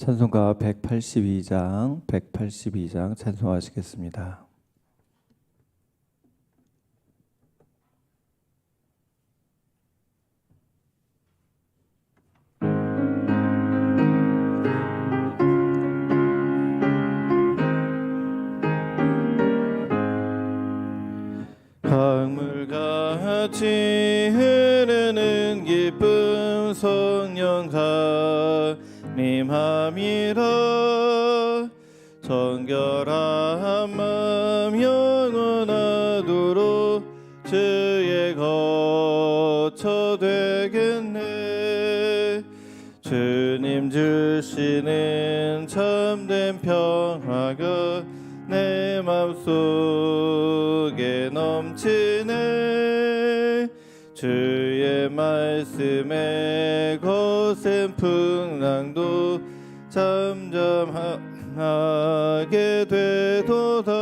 찬송가 182장 찬송하시겠습니다. 강물같이 흐르는 기쁨 성령 강림함이라. 정결한 마음 영원하도록 주의 거처 되겠네. 주님 주시는 참된 평화가 내 맘속에 넘치네. 주의 말씀에 거센 풍랑도 잠잠하게 되도다.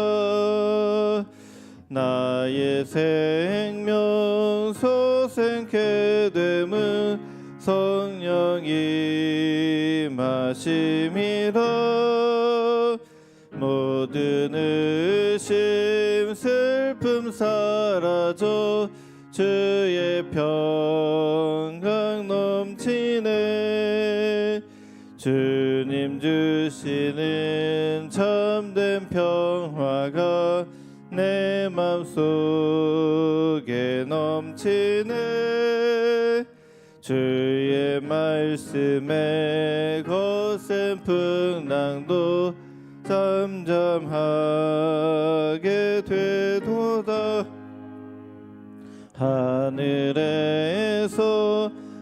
나의 생명 소생케 됨은 성령이 마심이라. 모든 의심 슬픔 사라져 주의 평강 넘치네. 주님 주시는 참된 평화가 내 맘속에 넘치네. 주의 말씀에 거센 풍랑도 잠잠하게 되도다. 하늘에서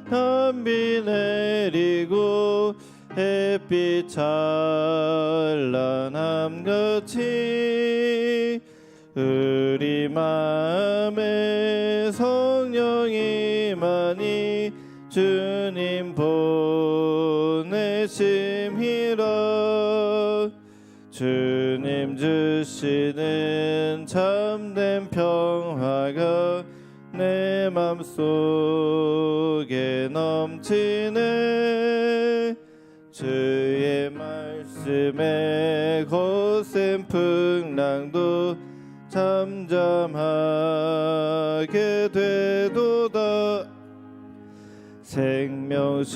한비 내리고 햇빛 찬란함같이 우리 맘에 성령이 많이 주님 보내심이라. 주님 주시는 참된 평화가 내 맘속에 넘치네. 주의 말씀에 거센 풍랑도 잠잠하게 되도다. 생명신에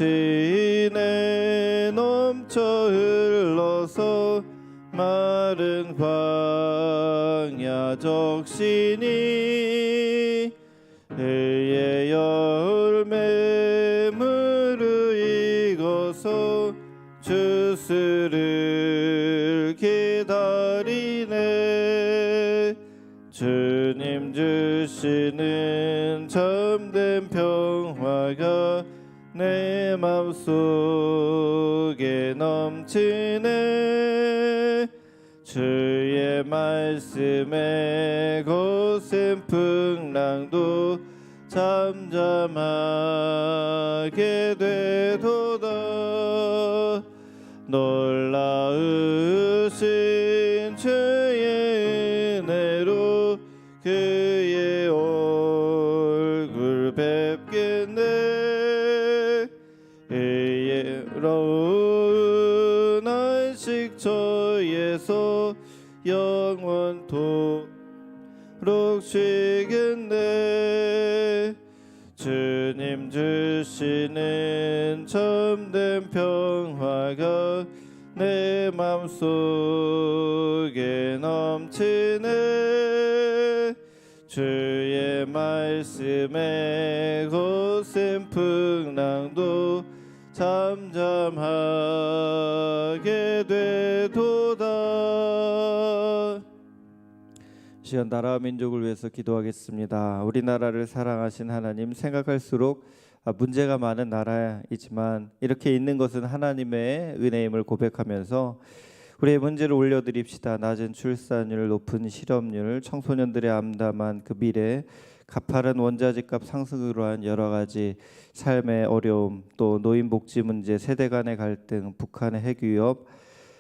넘쳐 흘러서 마른 광야 적시니 의의 열매 무르익어서 주스를 기다리네. 주님 주시는 참된 평화가 내 맘속에 넘치네. 주의 말씀에 거센 풍랑도 잠잠하게 되도다. 놀라우신 주의 은혜로 그의 얼굴 뵙겠네. 의로운 안식처에서 영원토록 쉬겠네. 주님 주시는 참된 평화가 내 맘속에 넘치네. 주의 말씀에 거센 풍랑도 잠잠하게 되도다. 시간 나라와 민족을 위해서 기도하겠습니다. 우리나라를 사랑하신 하나님, 생각할수록 문제가 많은 나라이지만 이렇게 있는 것은 하나님의 은혜임을 고백하면서 우리의 문제를 올려드립시다. 낮은 출산율, 높은 실업률, 청소년들의 암담한 그 미래, 가파른 원자재값 상승으로 한 여러 가지 삶의 어려움, 또 노인 복지 문제, 세대 간의 갈등, 북한의 핵 위협,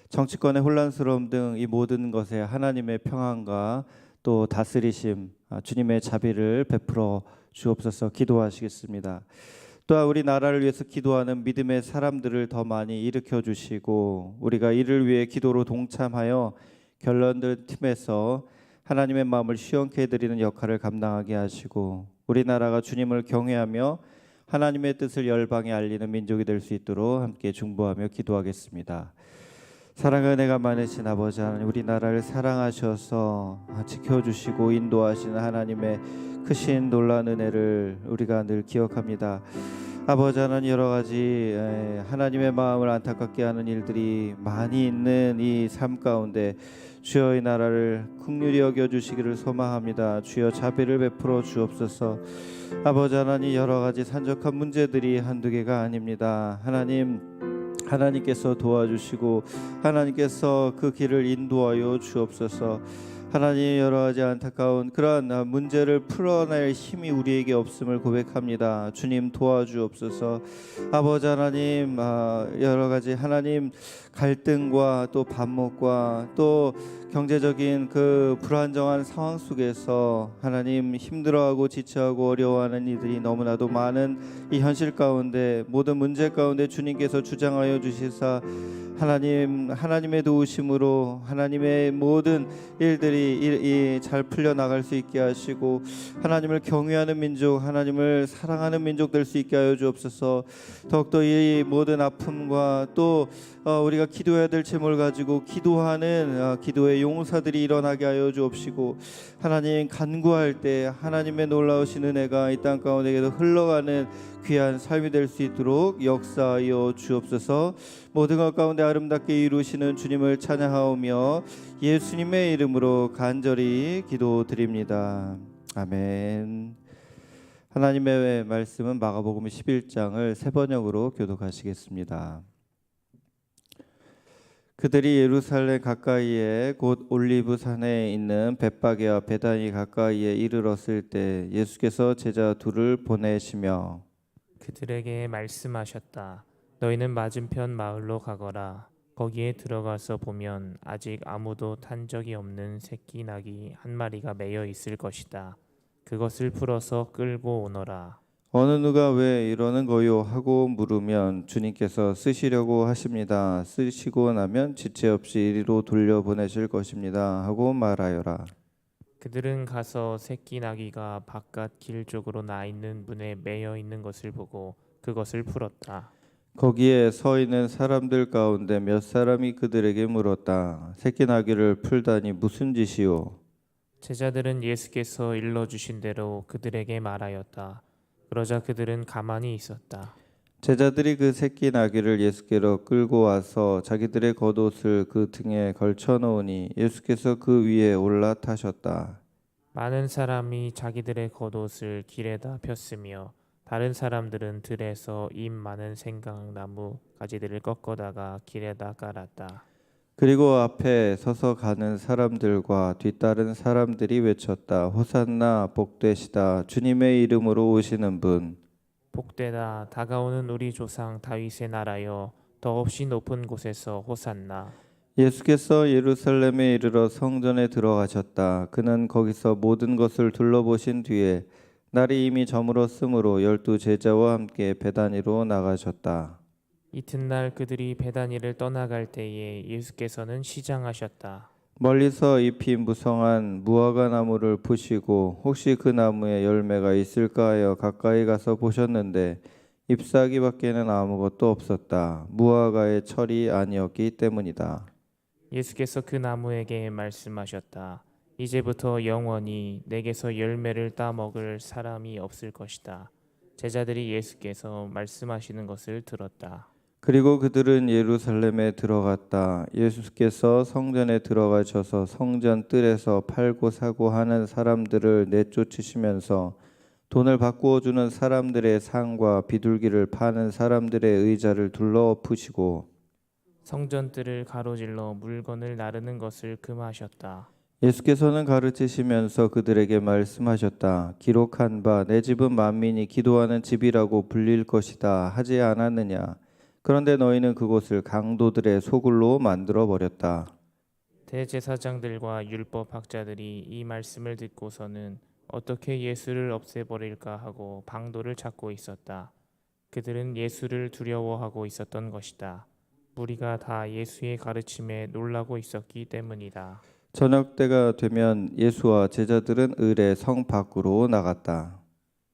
정치권의 혼란스러움 등 이 모든 것에 하나님의 평안과 또 다스리심, 주님의 자비를 베풀어 주옵소서. 기도하시겠습니다. 또한 우리 나라를 위해서 기도하는 믿음의 사람들을 더 많이 일으켜 주시고 우리가 이를 위해 기도로 동참하여 결론들 팀에서 하나님의 마음을 시원케 해드리는 역할을 감당하게 하시고 우리나라가 주님을 경외하며 하나님의 뜻을 열방에 알리는 민족이 될 수 있도록 함께 중보하며 기도하겠습니다. 사랑의 은혜가 많으신 아버지 하나님, 우리나라를 사랑하셔서 지켜주시고 인도하시는 하나님의 크신 놀라운 은혜를 우리가 늘 기억합니다. 아버지 하나님, 여러 가지 하나님의 마음을 안타깝게 하는 일들이 많이 있는 이 삶 가운데 주여 이 나라를 긍휼히 여겨주시기를 소망합니다. 주여 자비를 베풀어 주옵소서. 아버지 하나님, 여러 가지 산적한 문제들이 한두 개가 아닙니다. 하나님께서 도와주시고 하나님께서 그 길을 인도하여 주옵소서. 하나님, 여러 가지 안타까운 그러한 문제를 풀어낼 힘이 우리에게 없음을 고백합니다. 주님 도와주옵소서. 아버지 하나님, 여러 가지 하나님 갈등과 또 반목과 또 경제적인 그 불안정한 상황 속에서 하나님 힘들어하고 지쳐하고 어려워하는 이들이 너무나도 많은 이 현실 가운데 모든 문제 가운데 주님께서 주장하여 주시사 하나님의 도우심으로 하나님의 모든 일들이 잘 풀려 나갈 수 있게 하시고 하나님을 경외하는 민족, 하나님을 사랑하는 민족 될 수 있게 하여 주옵소서. 더욱더 이 모든 아픔과 또 우리가 기도해야 될 제목을 가지고 기도하는 기도의 용사들이 일어나게 하여 주옵시고 하나님 간구할 때 하나님의 놀라우신 은혜가 이 땅 가운데에도 흘러가는 귀한 삶이 될 수 있도록 역사하여 주옵소서. 모든 것 가운데 아름답게 이루시는 주님을 찬양하오며 예수님의 이름으로 간절히 기도드립니다. 아멘. 하나님의 말씀은 마가복음 11장을 세 번역으로 교독하시겠습니다. 그들이 예루살렘 가까이에 곧 올리브 산에 있는 벳바게와 베다니 가까이에 이르렀을 때 예수께서 제자 둘을 보내시며 그들에게 말씀하셨다. 너희는 맞은편 마을로 가거라. 거기에 들어가서 보면 아직 아무도 탄 적이 없는 새끼 낙이 한 마리가 매여 있을 것이다. 그것을 풀어서 끌고 오너라. 어느 누가 왜 이러는 거요 하고 물으면 주님께서 쓰시려고 하십니다. 쓰시고 나면 지체 없이 이리로 돌려보내실 것입니다 하고 말하여라. 그들은 가서 새끼 나귀가 바깥 길 쪽으로 나 있는 문에 매여 있는 것을 보고 그것을 풀었다. 거기에 서 있는 사람들 가운데 몇 사람이 그들에게 물었다. 새끼 나귀를 풀다니 무슨 짓이요? 제자들은 예수께서 일러주신 대로 그들에게 말하였다. 그러자 그들은 가만히 있었다. 제자들이 그 새끼 나귀를 예수께로 끌고 와서 자기들의 겉옷을 그 등에 걸쳐 놓으니 예수께서 그 위에 올라타셨다. 많은 사람이 자기들의 겉옷을 길에다 폈으며 다른 사람들은 들에서 잎 많은 생강나무 가지들을 꺾어다가 길에다 깔았다. 그리고 앞에 서서 가는 사람들과 뒤따른 사람들이 외쳤다. 호산나 복되시다. 주님의 이름으로 오시는 분. 복되다 다가오는 우리 조상 다윗의 나라여 더없이 높은 곳에서 호산나. 예수께서 예루살렘에 이르러 성전에 들어가셨다. 그는 거기서 모든 것을 둘러보신 뒤에 날이 이미 저물었으므로 12 제자와 함께 베다니로 나가셨다. 이튿날 그들이 베다니를 떠나갈 때에 예수께서는 시장하셨다. 멀리서 잎이 무성한 무화과 나무를 보시고 혹시 그 나무에 열매가 있을까 하여 가까이 가서 보셨는데 잎사귀밖에는 아무것도 없었다. 무화과의 철이 아니었기 때문이다. 예수께서 그 나무에게 말씀하셨다. 이제부터 영원히 내게서 열매를 따 먹을 사람이 없을 것이다. 제자들이 예수께서 말씀하시는 것을 들었다. 그리고 그들은 예루살렘에 들어갔다. 예수께서 성전에 들어가셔서 성전 뜰에서 팔고 사고 하는 사람들을 내쫓으시면서 돈을 바꾸어 주는 사람들의 상과 비둘기를 파는 사람들의 의자를 둘러 엎으시고 성전뜰을 가로질러 물건을 나르는 것을 금하셨다. 예수께서는 가르치시면서 그들에게 말씀하셨다. 기록한 바 내 집은 만민이 기도하는 집이라고 불릴 것이다 하지 않았느냐. 그런데 너희는 그곳을 강도들의 소굴로 만들어 버렸다. 대제사장들과 율법학자들이 이 말씀을 듣고서는 어떻게 예수를 없애버릴까 하고 방도를 찾고 있었다. 그들은 예수를 두려워하고 있었던 것이다. 무리가 다 예수의 가르침에 놀라고 있었기 때문이다. 저녁 때가 되면 예수와 제자들은 을에 성 밖으로 나갔다.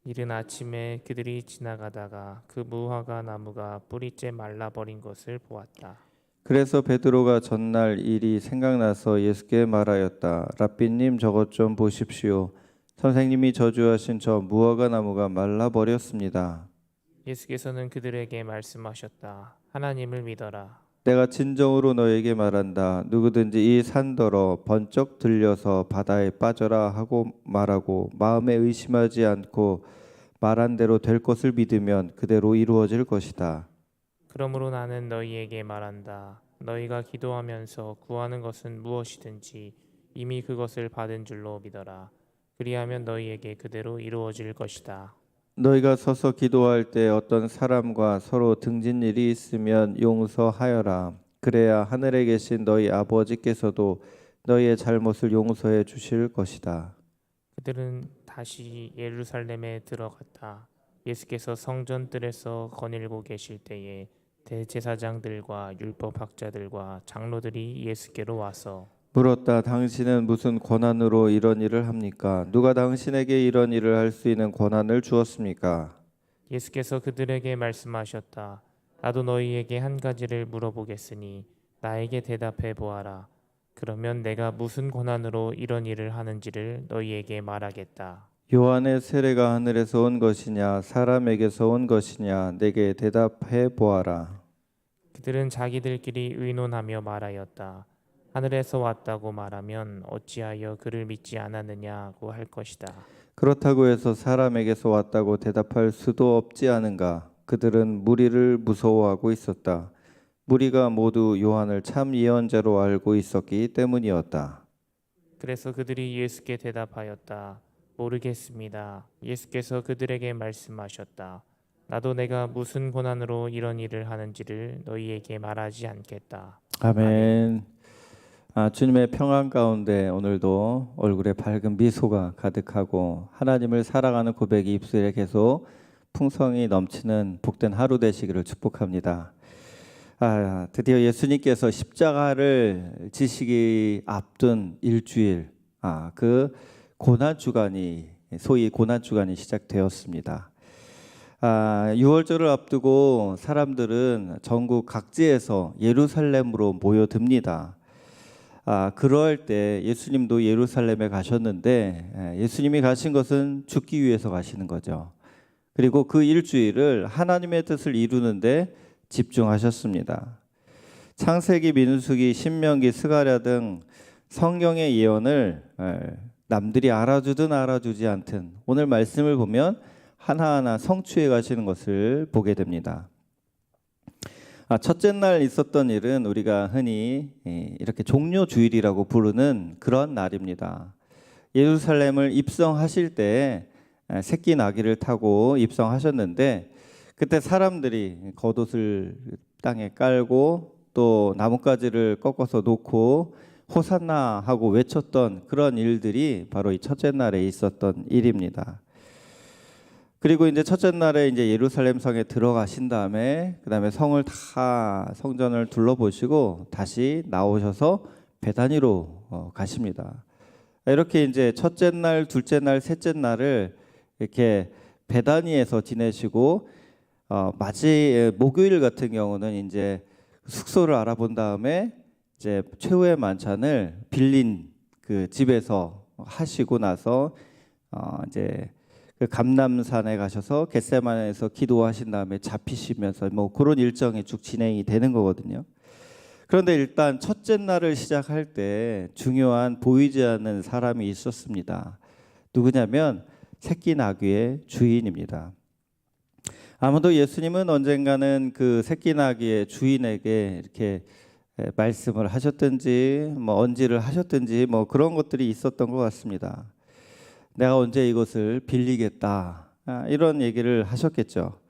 이른 아침에 그들이 지나가다가 그 무화과 나무가 뿌리째 말라버린 것을 보았다. 그래서 베드로가 전날 일이 생각나서 예수께 말하였다. 랍비님, 저것 좀 보십시오. 선생님이 저주하신 저 무화과 나무가 말라버렸습니다. 예수께서는 그들에게 말씀하셨다. 하나님을 믿어라. 내가 진정으로 너에게 말한다. 누구든지 이 산더러 번쩍 들려서 바다에 빠져라 하고 말하고 마음에 의심하지 않고 말한 대로 될 것을 믿으면 그대로 이루어질 것이다. 그러므로 나는 너희에게 말한다. 너희가 기도하면서 구하는 것은 무엇이든지 이미 그것을 받은 줄로 믿어라. 그리하면 너희에게 그대로 이루어질 것이다. 너희가 서서 기도할 때 어떤 사람과 서로 등진 일이 있으면 용서하여라. 그래야 하늘에 계신 너희 아버지께서도 너희의 잘못을 용서해 주실 것이다. 그들은 다시 예루살렘에 들어갔다. 예수께서 성전 뜰에서 거닐고 계실 때에 대제사장들과 율법학자들과 장로들이 예수께로 와서 물었다. 당신은 무슨 권한으로 이런 일을 합니까? 누가 당신에게 이런 일을 할 수 있는 권한을 주었습니까? 예수께서 그들에게 말씀하셨다. 나도 너희에게 한 가지를 물어보겠으니 나에게 대답해 보아라. 그러면 내가 무슨 권한으로 이런 일을 하는지를 너희에게 말하겠다. 요한의 세례가 하늘에서 온 것이냐 사람에게서 온 것이냐 내게 대답해 보아라. 그들은 자기들끼리 의논하며 말하였다. 하늘에서 왔다고 말하면 어찌하여 그를 믿지 않았느냐고 할 것이다. 그렇다고 해서 사람에게서 왔다고 대답할 수도 없지 않은가? 그들은 무리를 무서워하고 있었다. 무리가 모두 요한을 참 예언자로 알고 있었기 때문이었다. 그래서 그들이 예수께 대답하였다. 모르겠습니다. 예수께서 그들에게 말씀하셨다. 나도 내가 무슨 권한으로 이런 일을 하는지를 너희에게 말하지 않겠다. 아멘. 주님의 평안 가운데 오늘도 얼굴에 밝은 미소가 가득하고 하나님을 사랑하는 고백이 입술에 계속 풍성이 넘치는 복된 하루 되시기를 축복합니다. 드디어 예수님께서 십자가를 지시기 앞둔 일주일, 그 고난 주간이 소위 고난 주간이 시작되었습니다. 6월절을 앞두고 사람들은 전국 각지에서 예루살렘으로 모여듭니다. 그럴 때 예수님도 예루살렘에 가셨는데 예수님이 가신 것은 죽기 위해서 가시는 거죠. 그리고 그 일주일을 하나님의 뜻을 이루는데 집중하셨습니다. 창세기, 민수기, 신명기, 스가랴 등 성경의 예언을 남들이 알아주든 알아주지 않든 오늘 말씀을 보면 하나하나 성취해 가시는 것을 보게 됩니다. 첫째 날 있었던 일은 우리가 흔히 이렇게 종료주일이라고 부르는 그런 날입니다. 예루살렘을 입성하실 때 새끼 나귀를 타고 입성하셨는데 그때 사람들이 겉옷을 땅에 깔고 또 나뭇가지를 꺾어서 놓고 호산나 하고 외쳤던 그런 일들이 바로 이 첫째 날에 있었던 일입니다. 그리고 이제 첫째 날에 이제 예루살렘 성에 들어가신 다음에 그다음에 성을 다 성전을 둘러보시고 다시 나오셔서 베다니로 가십니다. 이렇게 이제 첫째 날, 둘째 날, 셋째 날을 이렇게 베다니에서 지내시고 목요일 같은 경우는 이제 숙소를 알아본 다음에 이제 최후의 만찬을 빌린 그 집에서 하시고 나서 이제 그 감람산에 가셔서 겟세마네에서 기도하신 다음에 잡히시면서 뭐 그런 일정이 쭉 진행이 되는 거거든요. 그런데 일단 첫째 날을 시작할 때 중요한 보이지 않는 사람이 있었습니다. 누구냐면 새끼 나귀의 주인입니다. 아마도 예수님은 언젠가는 그 새끼 나귀의 주인에게 이렇게 말씀을 하셨든지 뭐 언지를 하셨든지 뭐 그런 것들이 있었던 것 같습니다. 내가 언제 이것을 빌리겠다 이런 얘기를 하셨겠죠.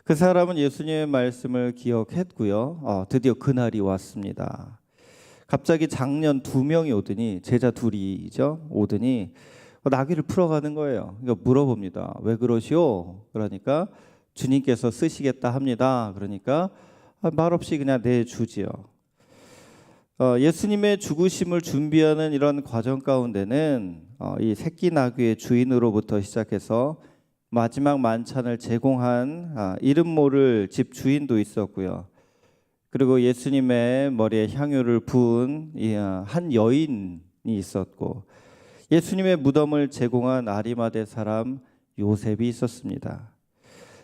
그 사람은 예수님의 말씀을 기억했고요. 드디어 그날이 왔습니다. 갑자기 장년 2명이 오더니 제자 둘이죠. 오더니 나귀를 풀어가는 거예요. 그러니까 물어봅니다. 왜 그러시오? 그러니까 주님께서 쓰시겠다 합니다. 그러니까 말없이 그냥 내주지요. 예수님의 죽으심을 준비하는 이런 과정 가운데는 이 새끼 나귀의 주인으로부터 시작해서 마지막 만찬을 제공한 이름 모를 집 주인도 있었고요. 그리고 예수님의 머리에 향유를 부은 한 여인이 있었고, 예수님의 무덤을 제공한 아리마대 사람 요셉이 있었습니다.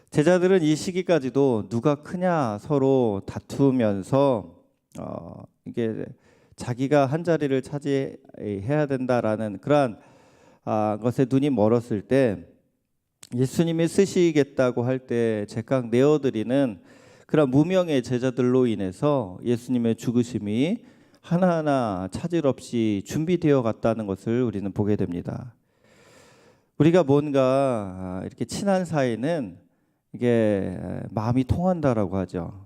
제자들은 이 시기까지도 누가 크냐 서로 다투면서 이게 자기가 한 자리를 차지해야 된다라는 그러한 것에 눈이 멀었을 때, 예수님이 쓰시겠다고 할 때 제각 내어드리는 그런 무명의 제자들로 인해서 예수님의 죽으심이 하나하나 차질 없이 준비되어 갔다는 것을 우리는 보게 됩니다. 우리가 뭔가 이렇게 친한 사이는 이게 마음이 통한다라고 하죠.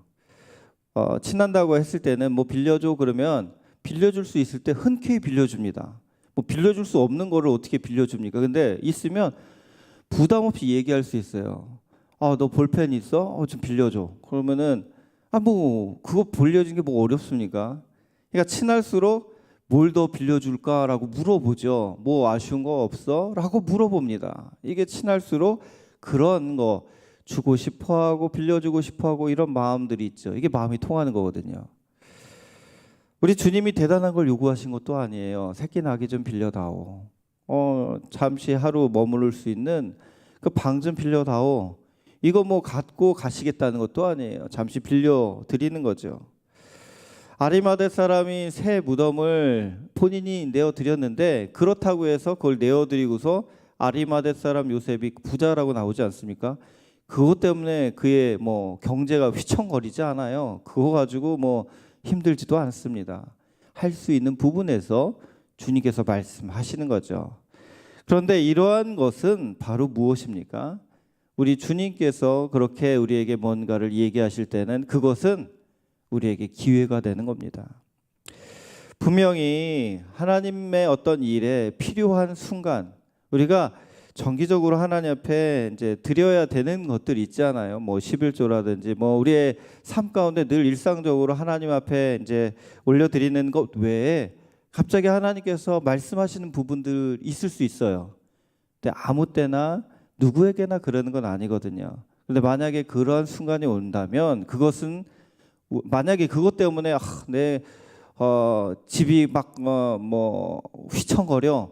친한다고 했을 때는 뭐 빌려줘 그러면 빌려줄 수 있을 때 흔쾌히 빌려줍니다. 뭐 빌려줄 수 없는 거를 어떻게 빌려줍니까? 근데 있으면 부담 없이 얘기할 수 있어요. 너 볼펜 있어? 좀 빌려줘. 그러면은 뭐 그거 빌려준 게 뭐 어렵습니까? 그러니까 친할수록 뭘 더 빌려줄까라고 물어보죠. 뭐 아쉬운 거 없어? 라고 물어봅니다. 이게 친할수록 그런 거 주고 싶어하고 빌려주고 싶어하고 이런 마음들이 있죠. 이게 마음이 통하는 거거든요. 우리 주님이 대단한 걸 요구하신 것도 아니에요. 새끼 나귀 좀 빌려다오. 잠시 하루 머무를 수 있는 그 방 좀 빌려다오. 이거 뭐 갖고 가시겠다는 것도 아니에요. 잠시 빌려 드리는 거죠. 아리마대 사람이 새 무덤을 본인이 내어 드렸는데, 그렇다고 해서 그걸 내어 드리고서 아리마대 사람 요셉이 부자라고 나오지 않습니까? 그것 때문에 그의 뭐 경제가 휘청거리지 않아요. 그거 가지고 뭐 힘들지도 않습니다. 할 수 있는 부분에서 주님께서 말씀하시는 거죠. 그런데 이러한 것은 바로 무엇입니까? 우리 주님께서 그렇게 우리에게 뭔가를 얘기하실 때는 그것은 우리에게 기회가 되는 겁니다. 분명히 하나님의 어떤 일에 필요한 순간, 우리가 정기적으로 하나님 앞에 이제 드려야 되는 것들이 있잖아요. 뭐 11조라든지 뭐 우리의 삶 가운데 늘 일상적으로 하나님 앞에 이제 올려드리는 것 외에 갑자기 하나님께서 말씀하시는 부분들 있을 수 있어요. 근데 아무 때나 누구에게나 그러는 건 아니거든요. 근데 만약에 그러한 순간이 온다면 그것은 만약에 그것 때문에 내 집이 막 뭐 휘청거려,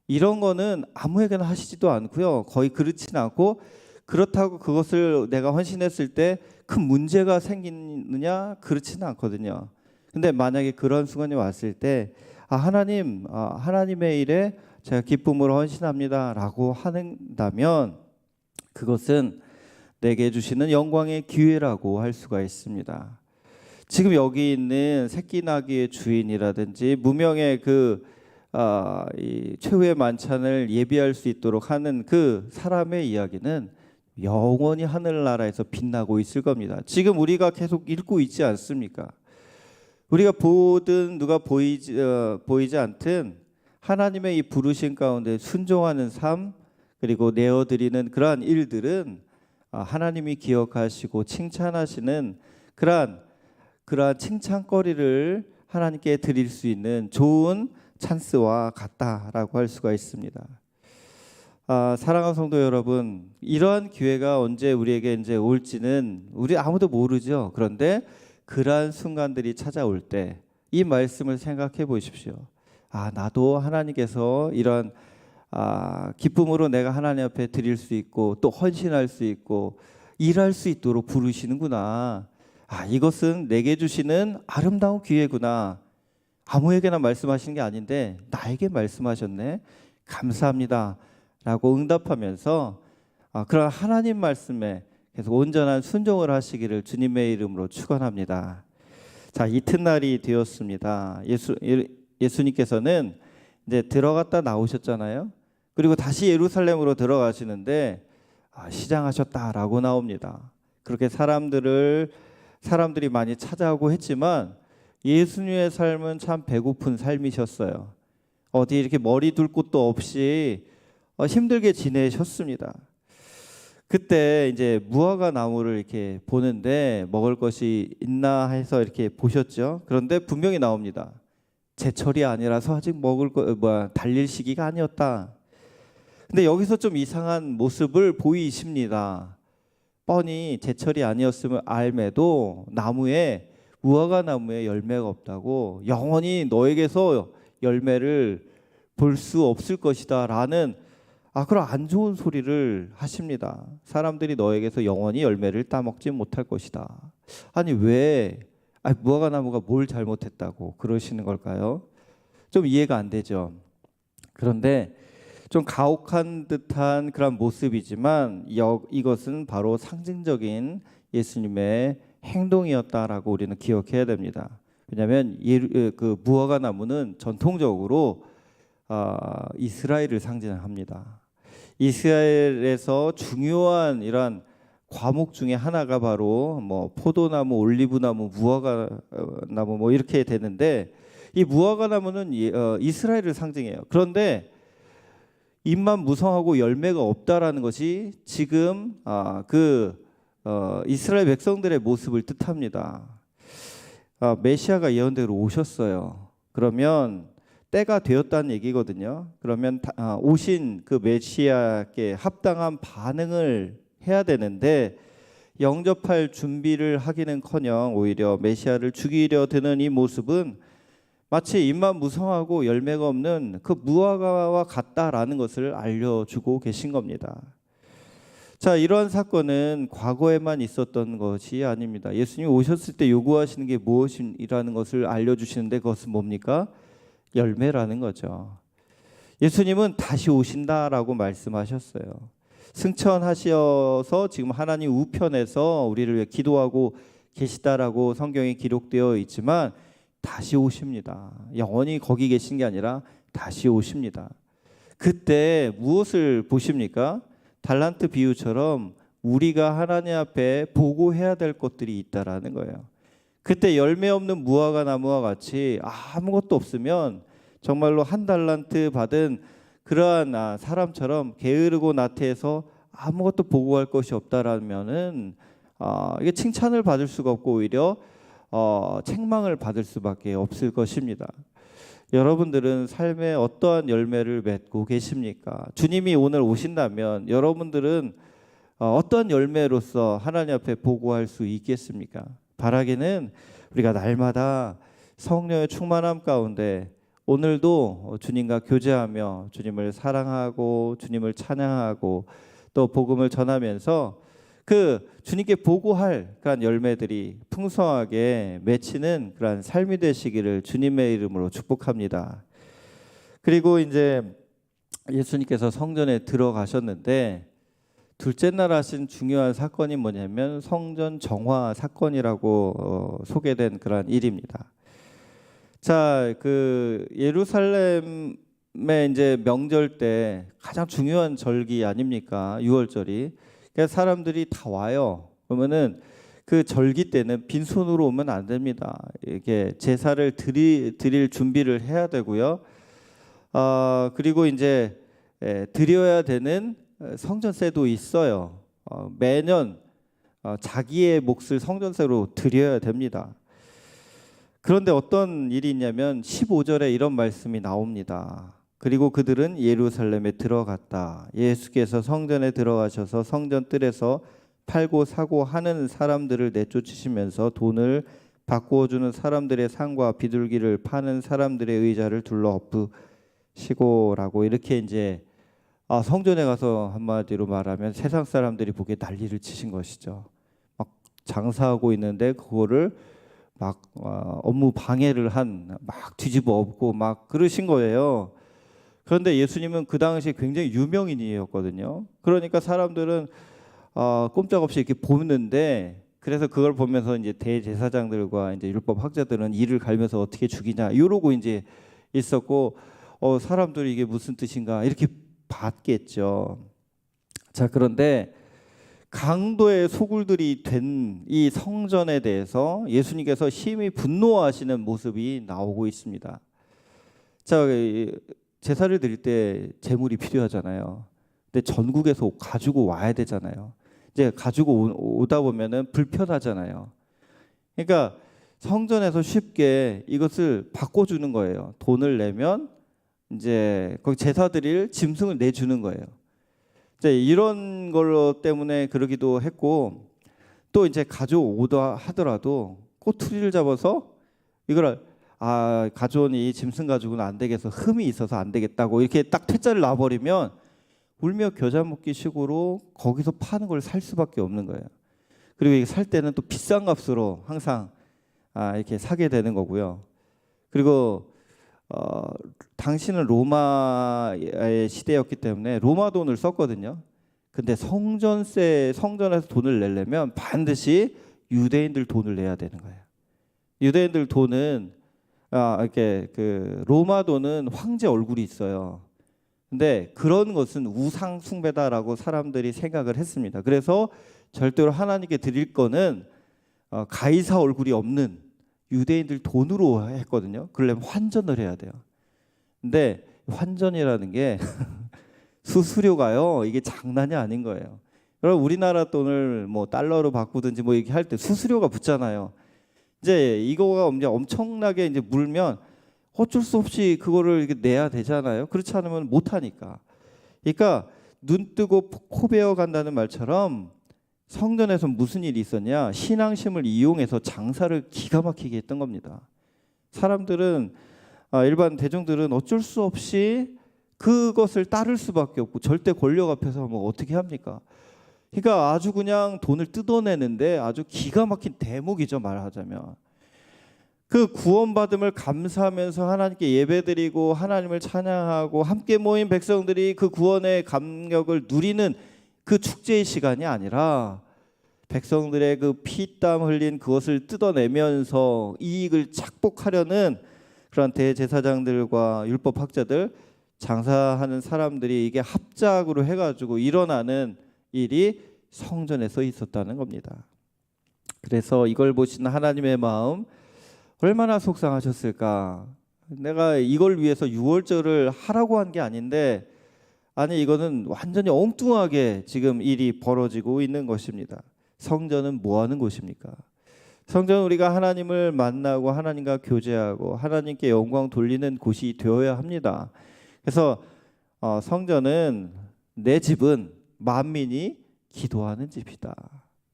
이런 거는 아무에게나 하시지도 않고요. 거의 그렇지는 않고, 그렇다고 그것을 내가 헌신했을 때 큰 문제가 생기느냐, 그렇지는 않거든요. 근데 만약에 그런 순간이 왔을 때 하나님, 하나님의 일에 제가 기쁨으로 헌신합니다라고 한다면 그것은 내게 주시는 영광의 기회라고 할 수가 있습니다. 지금 여기 있는 새끼 나귀의 주인이라든지 무명의 이 최후의 만찬을 예비할 수 있도록 하는 그 사람의 이야기는 영원히 하늘나라에서 빛나고 있을 겁니다. 지금 우리가 계속 읽고 있지 않습니까? 우리가 보든 누가 보이지 않든 하나님의 이 부르심 가운데 순종하는 삶, 그리고 내어드리는 그러한 일들은 하나님이 기억하시고 칭찬하시는 그러한 칭찬거리를 하나님께 드릴 수 있는 좋은 찬스와 같다라고 할 수가 있습니다. 사랑하는 성도 여러분, 이러한 기회가 언제 우리에게 이제 올지는 우리 아무도 모르죠. 그런데 그러한 순간들이 찾아올 때 이 말씀을 생각해 보십시오. 나도 하나님께서 이런 기쁨으로 내가 하나님 앞에 드릴 수 있고 또 헌신할 수 있고 일할 수 있도록 부르시는구나. 이것은 내게 주시는 아름다운 기회구나. 아무에게나 말씀하시는 게 아닌데 나에게 말씀하셨네. 감사합니다 라고 응답하면서 그런 하나님 말씀에 계속 온전한 순종을 하시기를 주님의 이름으로 축원합니다. 자, 이튿날이 되었습니다. 예수님께서는 이제 들어갔다 나오셨잖아요. 그리고 다시 예루살렘으로 들어가시는데 시장하셨다라고 나옵니다. 그렇게 사람들이 많이 찾아오고 했지만 예수님의 삶은 참 배고픈 삶이셨어요. 어디 이렇게 머리 둘 곳도 없이 힘들게 지내셨습니다. 그때 이제 무화과 나무를 이렇게 보는데 먹을 것이 있나 해서 이렇게 보셨죠. 그런데 분명히 나옵니다. 제철이 아니라서 아직 달릴 시기가 아니었다. 근데 여기서 좀 이상한 모습을 보이십니다. 뻔히 제철이 아니었음을 알매도 무화과 나무에 열매가 없다고, 영원히 너에게서 열매를 볼 수 없을 것이다라는 그런 안 좋은 소리를 하십니다. 사람들이 너에게서 영원히 열매를 따먹지 못할 것이다. 아니 왜 무화과 나무가 뭘 잘못했다고 그러시는 걸까요? 좀 이해가 안 되죠. 그런데 좀 가혹한 듯한 그런 모습이지만 이것은 바로 상징적인 예수님의 행동이었다라고 우리는 기억해야 됩니다. 왜냐하면 그 무화과 나무는 전통적으로 이스라엘을 상징합니다. 이스라엘에서 중요한 이러한 과목 중에 하나가 바로 포도나무, 올리브나무, 무화과 나무 이렇게 되는데, 이 무화과 나무는 이스라엘을 상징해요. 그런데 잎만 무성하고 열매가 없다라는 것이 지금 이스라엘 백성들의 모습을 뜻합니다. 메시아가 예언대로 오셨어요. 그러면 때가 되었다는 얘기거든요. 그러면 오신 그 메시아께 합당한 반응을 해야 되는데, 영접할 준비를 하기는커녕 오히려 메시아를 죽이려 드는 이 모습은 마치 잎만 무성하고 열매가 없는 그 무화과와 같다라는 것을 알려주고 계신 겁니다. 자, 이러한 사건은 과거에만 있었던 것이 아닙니다. 예수님이 오셨을 때 요구하시는 게 무엇이라는 것을 알려주시는데, 그것은 뭡니까? 열매라는 거죠. 예수님은 다시 오신다라고 말씀하셨어요. 승천하셔서 지금 하나님 우편에서 우리를 위해 기도하고 계시다라고 성경에 기록되어 있지만, 다시 오십니다. 영원히 거기 계신 게 아니라 다시 오십니다. 그때 무엇을 보십니까? 달란트 비유처럼 우리가 하나님 앞에 보고해야 될 것들이 있다라는 거예요. 그때 열매 없는 무화과 나무와 같이 아무것도 없으면 정말로 한 달란트 받은 그러한 사람처럼 게으르고 나태해서 아무것도 보고할 것이 없다라면은 이게 칭찬을 받을 수가 없고 오히려 책망을 받을 수밖에 없을 것입니다. 여러분들은 삶에 어떠한 열매를 맺고 계십니까? 주님이 오늘 오신다면 여러분들은 어떤 열매로서 하나님 앞에 보고할 수 있겠습니까? 바라기는 우리가 날마다 성령의 충만함 가운데 오늘도 주님과 교제하며 주님을 사랑하고 주님을 찬양하고 또 복음을 전하면서 그 주님께 보고할 그런 열매들이 풍성하게 맺히는 그런 삶이 되시기를 주님의 이름으로 축복합니다. 그리고 이제 예수님께서 성전에 들어가셨는데 둘째 날 하신 중요한 사건이 뭐냐면 성전 정화 사건이라고 소개된 그런 일입니다. 자, 그 예루살렘의 이제 명절 때 가장 중요한 절기 아닙니까? 6월절이. 그러니까 사람들이 다 와요. 그러면은 그 절기 때는 빈손으로 오면 안 됩니다. 이렇게 제사를 드릴 준비를 해야 되고요. 그리고 이제 드려야 되는 성전세도 있어요. 매년 자기의 몫을 성전세로 드려야 됩니다. 그런데 어떤 일이 있냐면 15절에 이런 말씀이 나옵니다. 그리고 그들은 예루살렘에 들어갔다. 예수께서 성전에 들어가셔서 성전 뜰에서 팔고 사고 하는 사람들을 내쫓으시면서 돈을 바꾸어 주는 사람들의 상과 비둘기를 파는 사람들의 의자를 둘러 엎으시고라고 이렇게 이제 성전에 가서 한마디로 말하면 세상 사람들이 보기에 난리를 치신 것이죠. 막 장사하고 있는데 그거를 막 업무 방해를 막 뒤집어 엎고 막 그러신 거예요. 그런데 예수님은 그 당시에 굉장히 유명인이었거든요. 그러니까 사람들은 꼼짝없이 이렇게 보는데, 그래서 그걸 보면서 이제 대제사장들과 이제 율법 학자들은 이를 갈면서 어떻게 죽이냐 이러고 이제 있었고, 사람들이 이게 무슨 뜻인가 이렇게 봤겠죠. 자, 그런데 강도의 소굴들이 된 이 성전에 대해서 예수님께서 심히 분노하시는 모습이 나오고 있습니다. 자, 제사를 드릴 때 제물이 필요하잖아요. 근데 근데 전국에서 가지고 와야 되잖아요. 이제 가지고 오다 보면은 불편하잖아요. 그러니까 성전에서 쉽게 이것을 바꿔주는 거예요. 돈을 내면 이제 거기 제사 드릴 짐승을 내주는 거예요. 이제 이런 걸로 때문에 그러기도 했고, 또 이제 가져오다 하더라도 꼬투리를 잡아서 이걸 가져온 이 짐승 가지고는 안 되겠어, 흠이 있어서 안 되겠다고 이렇게 딱 퇴짜를 놔버리면 울며 겨자 먹기 식으로 거기서 파는 걸 살 수밖에 없는 거예요. 그리고 이게 살 때는 또 비싼 값으로 항상 이렇게 사게 되는 거고요. 그리고 당시는 로마의 시대였기 때문에 로마 돈을 썼거든요. 근데 성전에서 돈을 내려면 반드시 유대인들 돈을 내야 되는 거예요. 유대인들 돈은 이렇게 그 로마 돈은 황제 얼굴이 있어요. 근데 그런 것은 우상 숭배다라고 사람들이 생각을 했습니다. 그래서 절대로 하나님께 드릴 거는 가이사 얼굴이 없는 유대인들 돈으로 했거든요. 그러려면 환전을 해야 돼요. 근데 환전이라는 게 수수료가요, 이게 장난이 아닌 거예요. 여러분, 우리나라 돈을 뭐 달러로 바꾸든지 뭐 이렇게 할 때 수수료가 붙잖아요. 이제 이거가 이제 엄청나게 이제 물면 어쩔 수 없이 그거를 이렇게 내야 되잖아요. 그렇지 않으면 못 하니까. 그러니까 눈 뜨고 코 베어 간다는 말처럼 성전에서 무슨 일이 있었냐? 신앙심을 이용해서 장사를 기가 막히게 했던 겁니다. 사람들은 일반 대중들은 어쩔 수 없이 그것을 따를 수밖에 없고, 절대 권력 앞에서 뭐 어떻게 합니까? 그러니까 아주 그냥 돈을 뜯어내는데 아주 기가 막힌 대목이죠, 말하자면. 그 구원받음을 감사하면서 하나님께 예배드리고 하나님을 찬양하고 함께 모인 백성들이 그 구원의 감격을 누리는 그 축제의 시간이 아니라 백성들의 그 피땀 흘린 그것을 뜯어내면서 이익을 착복하려는 그런 대제사장들과 율법학자들, 장사하는 사람들이 이게 합작으로 해가지고 일어나는 일이 성전에서 있었다는 겁니다. 그래서 이걸 보신 하나님의 마음 얼마나 속상하셨을까. 내가 이걸 위해서 유월절을 하라고 한 게 아닌데, 아니 이거는 완전히 엉뚱하게 지금 일이 벌어지고 있는 것입니다. 성전은 뭐 하는 곳입니까? 성전은 우리가 하나님을 만나고 하나님과 교제하고 하나님께 영광 돌리는 곳이 되어야 합니다. 그래서 성전은, 내 집은 만민이 기도하는 집이다.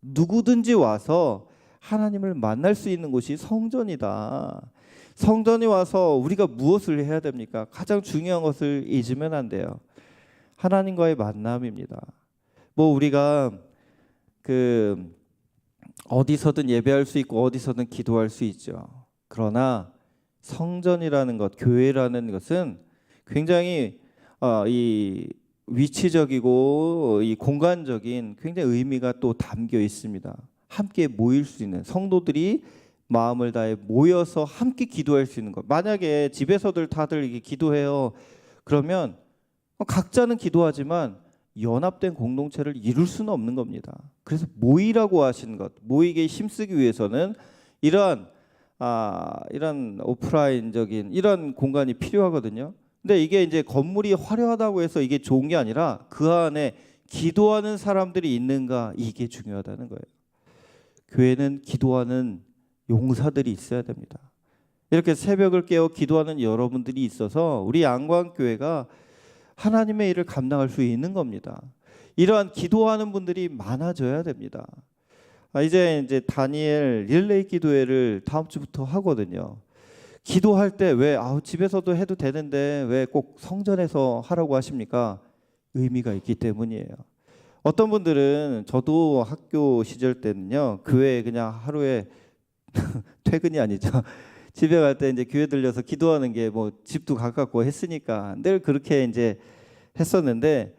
누구든지 와서 하나님을 만날 수 있는 곳이 성전이다. 성전에 와서 우리가 무엇을 해야 됩니까? 가장 중요한 것을 잊으면 안 돼요. 하나님과의 만남입니다. 뭐 우리가 그 어디서든 예배할 수 있고 어디서든 기도할 수 있죠. 그러나 성전이라는 것, 교회라는 것은 굉장히 이 위치적이고 이 공간적인 굉장히 의미가 또 담겨 있습니다. 함께 모일 수 있는, 성도들이 마음을 다해 모여서 함께 기도할 수 있는 것. 만약에 집에서들 다들 이렇게 기도해요. 그러면 각자는 기도하지만 연합된 공동체를 이룰 수는 없는 겁니다. 그래서 모이라고 하시는 것, 모이게 힘쓰기 위해서는 이런 오프라인적인 이런 공간이 필요하거든요. 근데 이게 이제 건물이 화려하다고 해서 이게 좋은 게 아니라 그 안에 기도하는 사람들이 있는가, 이게 중요하다는 거예요. 교회는 기도하는 용사들이 있어야 됩니다. 이렇게 새벽을 깨어 기도하는 여러분들이 있어서 우리 양광교회가 하나님의 일을 감당할 수 있는 겁니다. 이러한 기도하는 분들이 많아져야 됩니다. 이제 다니엘 릴레이 기도회를 다음 주부터 하거든요. 기도할 때 왜 집에서도 해도 되는데 왜 꼭 성전에서 하라고 하십니까? 의미가 있기 때문이에요. 어떤 분들은, 저도 학교 시절 때는요, 교회 그냥 하루에 퇴근이 아니죠. 집에 갈 때 이제 교회 들려서 기도하는 게 뭐 집도 가깝고 했으니까 늘 그렇게 이제 했었는데,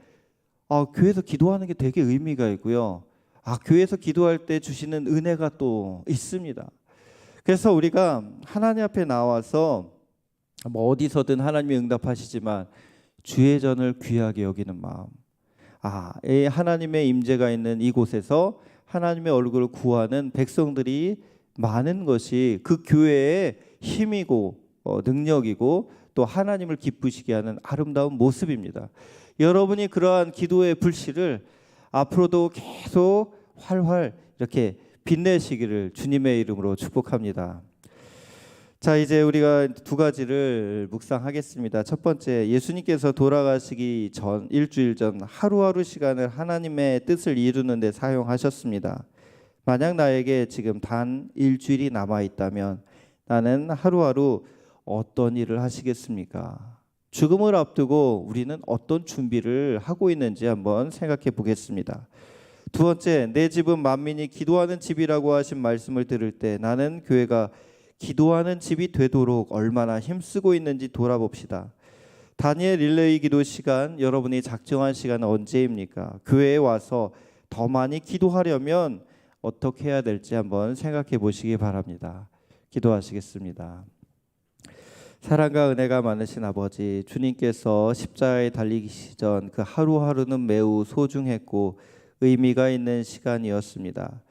교회에서 기도하는 게 되게 의미가 있고요. 교회에서 기도할 때 주시는 은혜가 또 있습니다. 그래서 우리가 하나님 앞에 나와서 뭐 어디서든 하나님이 응답하시지만 주의 전을 귀하게 여기는 마음, 이 하나님의 임재가 있는 이곳에서 하나님의 얼굴을 구하는 백성들이 많은 것이 그 교회의 힘이고 능력이고 또 하나님을 기쁘시게 하는 아름다운 모습입니다. 여러분이 그러한 기도의 불씨를 앞으로도 계속 활활 이렇게 빛내시기를 주님의 이름으로 축복합니다. 자, 이제 우리가 두 가지를 묵상하겠습니다. 첫 번째, 예수님께서 돌아가시기 전 일주일 전 하루하루 시간을 하나님의 뜻을 이루는 데 사용하셨습니다. 만약 나에게 지금 단 일주일이 남아 있다면 나는 하루하루 어떤 일을 하시겠습니까? 죽음을 앞두고 우리는 어떤 준비를 하고 있는지 한번 생각해 보겠습니다. 두 번째, 내 집은 만민이 기도하는 집이라고 하신 말씀을 들을 때 나는 교회가 기도하는 집이 되도록 얼마나 힘쓰고 있는지 돌아봅시다. 다니엘 릴레이 기도 시간, 여러분이 작정한 시간은 언제입니까? 교회에 와서 더 많이 기도하려면 어떻게 해야 될지 한번 생각해 보시기 바랍니다. 기도하시겠습니다. 사랑과 은혜가 많으신 아버지, 주님께서 십자가에 달리기 전 그 하루하루는 매우 소중했고 의미가 있는 시간이었습니다.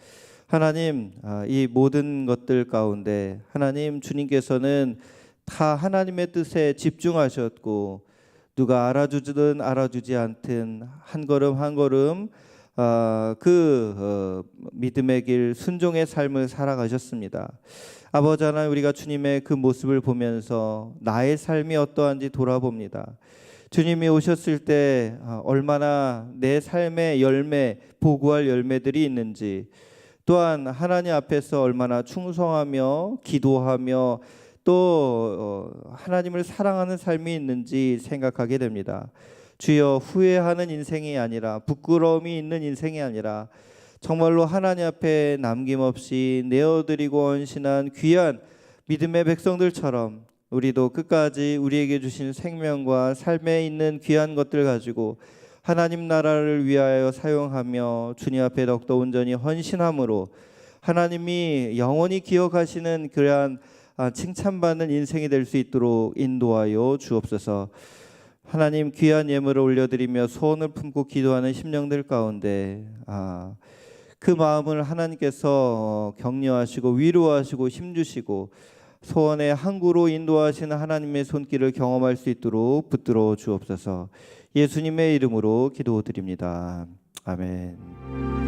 하나님, 이 모든 것들 가운데 하나님 주님께서는 다 하나님의 뜻에 집중하셨고 누가 알아주든 알아주지 않든 한 걸음 한 걸음 믿음의 길 순종의 삶을 살아가셨습니다. 아버지 하나님, 우리가 주님의 그 모습을 보면서 나의 삶이 어떠한지 돌아봅니다. 주님이 오셨을 때 얼마나 내 삶의 열매, 보고할 열매들이 있는지, 또한 하나님 앞에서 얼마나 충성하며 기도하며 또 하나님을 사랑하는 삶이 있는지 생각하게 됩니다. 주여, 후회하는 인생이 아니라, 부끄러움이 있는 인생이 아니라 정말로 하나님 앞에 남김없이 내어드리고 헌신한 귀한 믿음의 백성들처럼 우리도 끝까지 우리에게 주신 생명과 삶에 있는 귀한 것들 가지고 하나님 나라를 위하여 사용하며 주님 앞에 더욱더 온전히 헌신함으로 하나님이 영원히 기억하시는 그러한 칭찬받는 인생이 될 수 있도록 인도하여 주옵소서. 하나님, 귀한 예물을 올려드리며 소원을 품고 기도하는 심령들 가운데 그 마음을 하나님께서 격려하시고 위로하시고 힘주시고 소원의 항구로 인도하시는 하나님의 손길을 경험할 수 있도록 붙들어 주옵소서. 예수님의 이름으로 기도드립니다. 아멘.